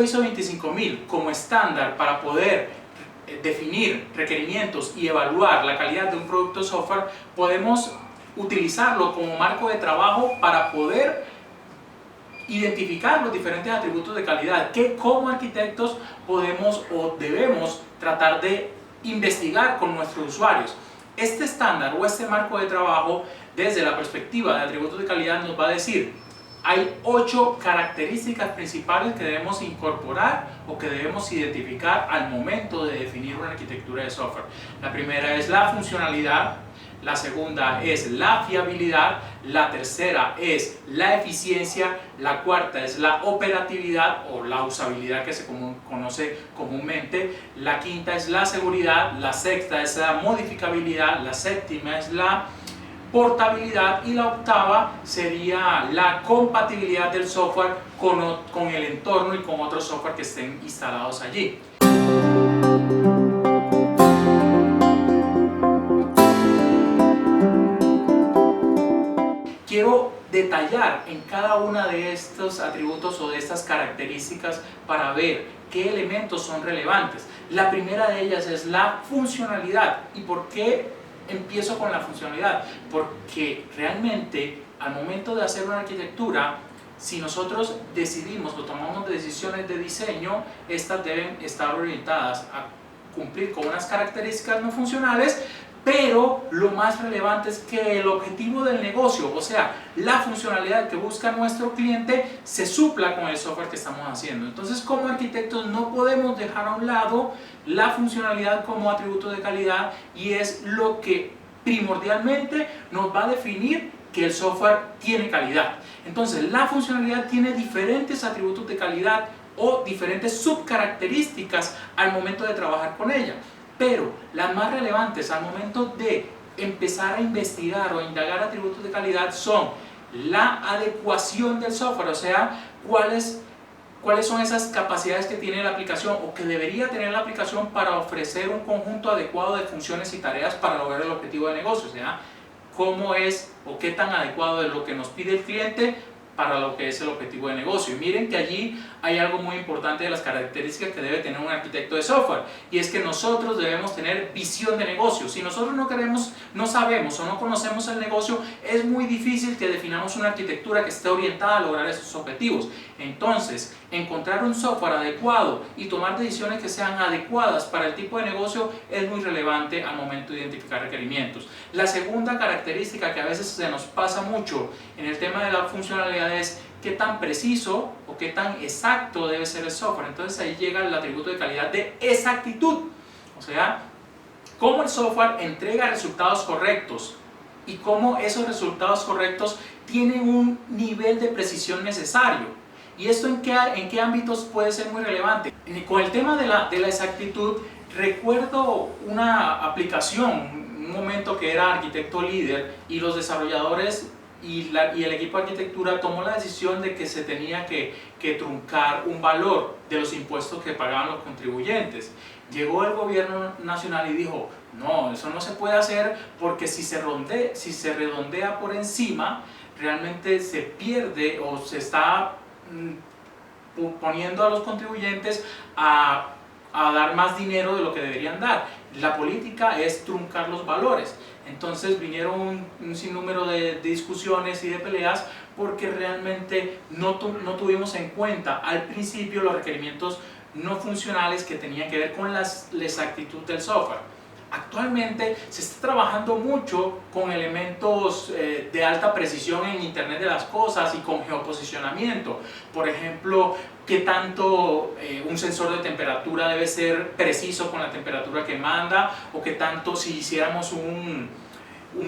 ISO 25000 como estándar para poder definir requerimientos y evaluar la calidad de un producto de software, podemos utilizarlo como marco de trabajo para poder identificar los diferentes atributos de calidad que como arquitectos podemos o debemos tratar de investigar con nuestros usuarios. Este estándar o este marco de trabajo, desde la perspectiva de atributos de calidad, nos va a decir: hay 8 características principales que debemos incorporar o que debemos identificar al momento de definir una arquitectura de software. La primera es la funcionalidad, la segunda es la fiabilidad, la tercera es la eficiencia, la cuarta es la operatividad o la usabilidad que se conoce comúnmente, la quinta es la seguridad, la sexta es la modificabilidad, la séptima es la portabilidad y la octava sería la compatibilidad del software con el entorno y con otros software que estén instalados allí. Quiero detallar en cada una de estos atributos o de estas características para ver qué elementos son relevantes. La primera de ellas es la funcionalidad. ¿Y por qué empiezo con la funcionalidad? Porque realmente al momento de hacer una arquitectura, si nosotros decidimos o tomamos decisiones de diseño, estas deben estar orientadas a cumplir con unas características no funcionales, pero lo más relevante es que el objetivo del negocio, o sea, la funcionalidad que busca nuestro cliente, se supla con el software que estamos haciendo. Entonces, como arquitectos no podemos dejar a un lado la funcionalidad como atributo de calidad, y es lo que primordialmente nos va a definir que el software tiene calidad. Entonces, la funcionalidad tiene diferentes atributos de calidad o diferentes subcaracterísticas al momento de trabajar con ella. Pero las más relevantes al momento de empezar a investigar o indagar atributos de calidad son la adecuación del software, o sea, cuáles son esas capacidades que tiene la aplicación o que debería tener la aplicación para ofrecer un conjunto adecuado de funciones y tareas para lograr el objetivo de negocio, o sea, cómo es o qué tan adecuado es lo que nos pide el cliente para lo que es el objetivo de negocio. Y miren que allí hay algo muy importante de las características que debe tener un arquitecto de software, y es que nosotros debemos tener visión de negocio. Si nosotros no sabemos o no conocemos el negocio, es muy difícil que definamos una arquitectura que esté orientada a lograr esos objetivos. Entonces, encontrar un software adecuado y tomar decisiones que sean adecuadas para el tipo de negocio es muy relevante al momento de identificar requerimientos. La segunda característica que a veces se nos pasa mucho en el tema de la funcionalidad es qué tan preciso o qué tan exacto debe ser el software. Entonces ahí llega el atributo de calidad de exactitud, o sea, cómo el software entrega resultados correctos y cómo esos resultados correctos tienen un nivel de precisión necesario. ¿Y esto en qué ámbitos puede ser muy relevante? Con el tema de la exactitud, recuerdo una aplicación, un momento que era arquitecto líder, y los desarrolladores y el equipo de arquitectura tomó la decisión de que se tenía que truncar un valor de los impuestos que pagaban los contribuyentes. Llegó el gobierno nacional y dijo: no, eso no se puede hacer, porque si se redondea por encima, realmente se pierde o se está poniendo a los contribuyentes a dar más dinero de lo que deberían dar. La política es truncar los valores. Entonces vinieron un sinnúmero de discusiones y de peleas, porque realmente no tuvimos en cuenta al principio los requerimientos no funcionales que tenían que ver con la exactitud del software. Actualmente se está trabajando mucho con elementos de alta precisión en Internet de las cosas y con geoposicionamiento. Por ejemplo, qué tanto un sensor de temperatura debe ser preciso con la temperatura que manda, o qué tanto, si hiciéramos un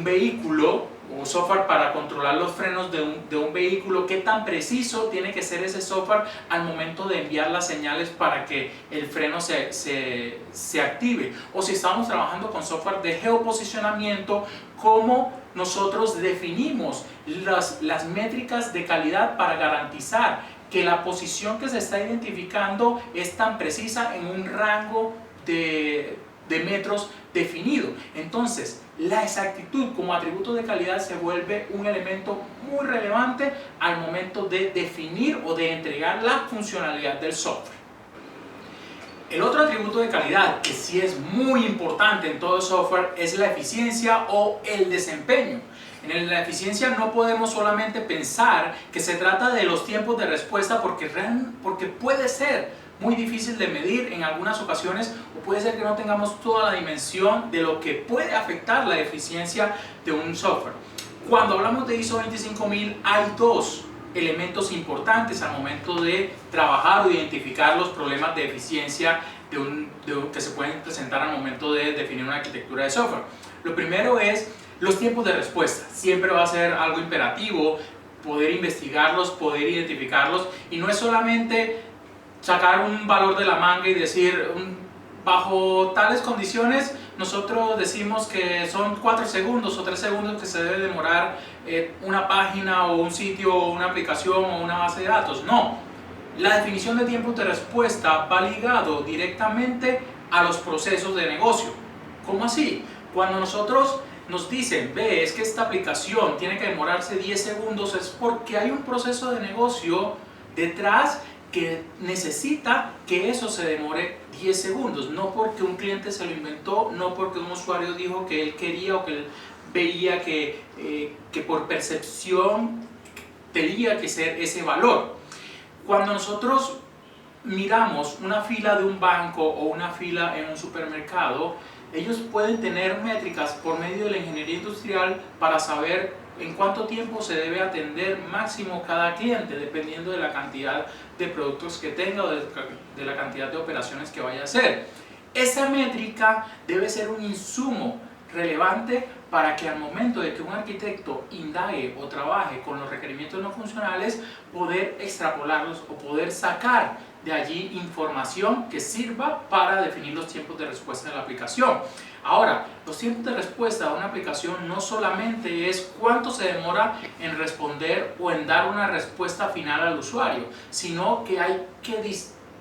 vehículo o software para controlar los frenos de un vehículo, qué tan preciso tiene que ser ese software al momento de enviar las señales para que el freno se active. O si estamos trabajando con software de geoposicionamiento, cómo nosotros definimos las métricas de calidad para garantizar que la posición que se está identificando es tan precisa en un rango de metros definido. Entonces, la exactitud como atributo de calidad se vuelve un elemento muy relevante al momento de definir o de entregar la funcionalidad del software. El otro atributo de calidad que sí es muy importante en todo software es la eficiencia o el desempeño. En la eficiencia no podemos solamente pensar que se trata de los tiempos de respuesta porque puede ser muy difícil de medir en algunas ocasiones, o puede ser que no tengamos toda la dimensión de lo que puede afectar la eficiencia de un software. Cuando hablamos de ISO 25000 hay dos elementos importantes al momento de trabajar o identificar los problemas de eficiencia que se pueden presentar al momento de definir una arquitectura de software. Lo primero es los tiempos de respuesta. Siempre va a ser algo imperativo poder investigarlos, poder identificarlos, y no es solamente sacar un valor de la manga y decir bajo tales condiciones nosotros decimos que son 4 segundos o 3 segundos que se debe demorar una página o un sitio o una aplicación o una base de datos. No, la definición de tiempos de respuesta va ligado directamente a los procesos de negocio. ¿Cómo así? Cuando nosotros nos dicen, ve, es que esta aplicación tiene que demorarse 10 segundos, es porque hay un proceso de negocio detrás que necesita que eso se demore 10 segundos, no porque un cliente se lo inventó, no porque un usuario dijo que él quería o que él veía que por percepción tenía que ser ese valor. Cuando nosotros miramos una fila de un banco o una fila en un supermercado, ellos pueden tener métricas por medio de la ingeniería industrial para saber en cuánto tiempo se debe atender máximo cada cliente, dependiendo de la cantidad de productos que tenga o de la cantidad de operaciones que vaya a hacer. Esa métrica debe ser un insumo relevante para que al momento de que un arquitecto indague o trabaje con los requerimientos no funcionales, poder extrapolarlos o poder sacar de allí información que sirva para definir los tiempos de respuesta de la aplicación. Ahora, los tiempos de respuesta de una aplicación no solamente es cuánto se demora en responder o en dar una respuesta final al usuario, sino que hay que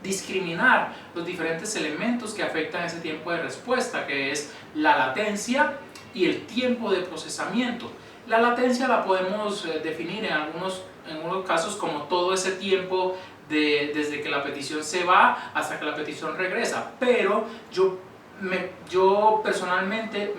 discriminar los diferentes elementos que afectan ese tiempo de respuesta, que es la latencia y el tiempo de procesamiento. La latencia la podemos definir en algunos casos como todo ese tiempo desde que la petición se va hasta que la petición regresa, pero yo personalmente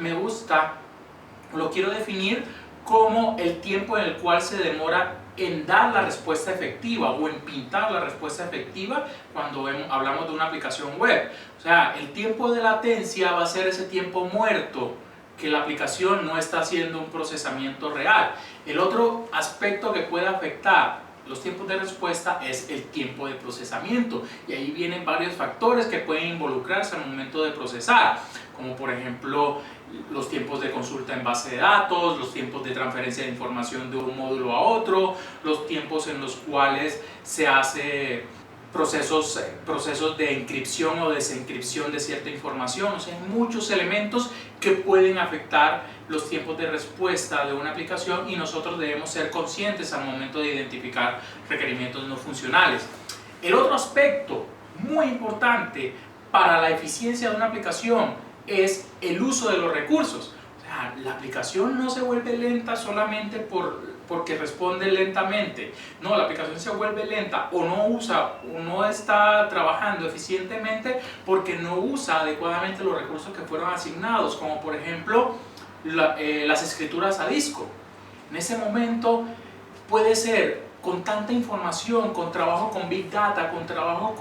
lo quiero definir como el tiempo en el cual se demora en dar la respuesta efectiva o en pintar la respuesta efectiva cuando hablamos de una aplicación web. O sea, el tiempo de latencia va a ser ese tiempo muerto que la aplicación no está haciendo un procesamiento real. El otro aspecto que puede afectar los tiempos de respuesta es el tiempo de procesamiento, y ahí vienen varios factores que pueden involucrarse al momento de procesar, como por ejemplo los tiempos de consulta en base de datos, los tiempos de transferencia de información de un módulo a otro, los tiempos en los cuales se hace procesos de encripción o desencripción de cierta información. O sea, hay muchos elementos que pueden afectar los tiempos de respuesta de una aplicación, y nosotros debemos ser conscientes al momento de identificar requerimientos no funcionales. El otro aspecto muy importante para la eficiencia de una aplicación es el uso de los recursos. O sea, la aplicación no se vuelve lenta solamente porque responde lentamente. No, la aplicación se vuelve lenta o no está trabajando eficientemente porque no usa adecuadamente los recursos que fueron asignados, como por ejemplo las escrituras a disco. En ese momento puede ser con tanta información, con trabajo con Big Data, con trabajo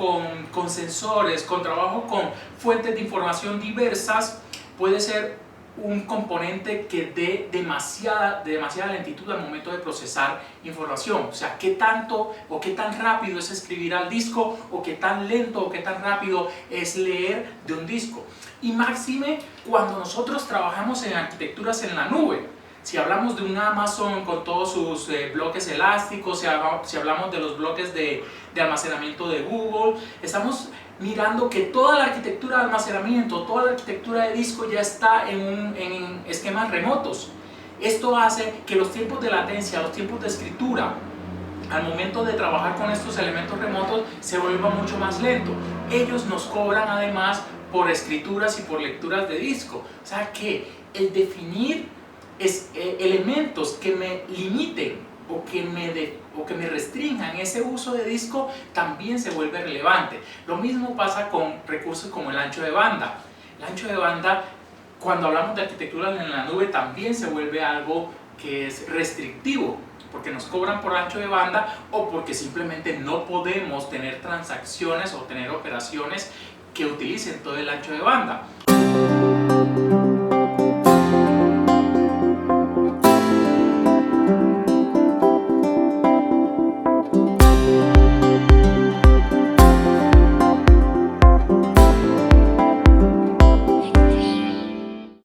con sensores, con trabajo con fuentes de información diversas, puede ser un componente que dé demasiada lentitud al momento de procesar información. O sea, qué tanto o qué tan rápido es escribir al disco, o qué tan lento o qué tan rápido es leer de un disco. Y máxime cuando nosotros trabajamos en arquitecturas en la nube. Si hablamos de un Amazon con todos sus bloques elásticos, si hablamos de los bloques de almacenamiento de Google, estamos mirando que toda la arquitectura de almacenamiento, toda la arquitectura de disco ya está en esquemas remotos. Esto hace que los tiempos de latencia, los tiempos de escritura, al momento de trabajar con estos elementos remotos, se vuelvan mucho más lento. Ellos nos cobran además por escrituras y por lecturas de disco. O sea que el definir elementos que me limiten o que me restrinjan ese uso de disco también se vuelve relevante. Lo mismo pasa con recursos como el ancho de banda. El ancho de banda, cuando hablamos de arquitectura en la nube, también se vuelve algo que es restrictivo, porque nos cobran por ancho de banda o porque simplemente no podemos tener transacciones o tener operaciones que utilicen todo el ancho de banda.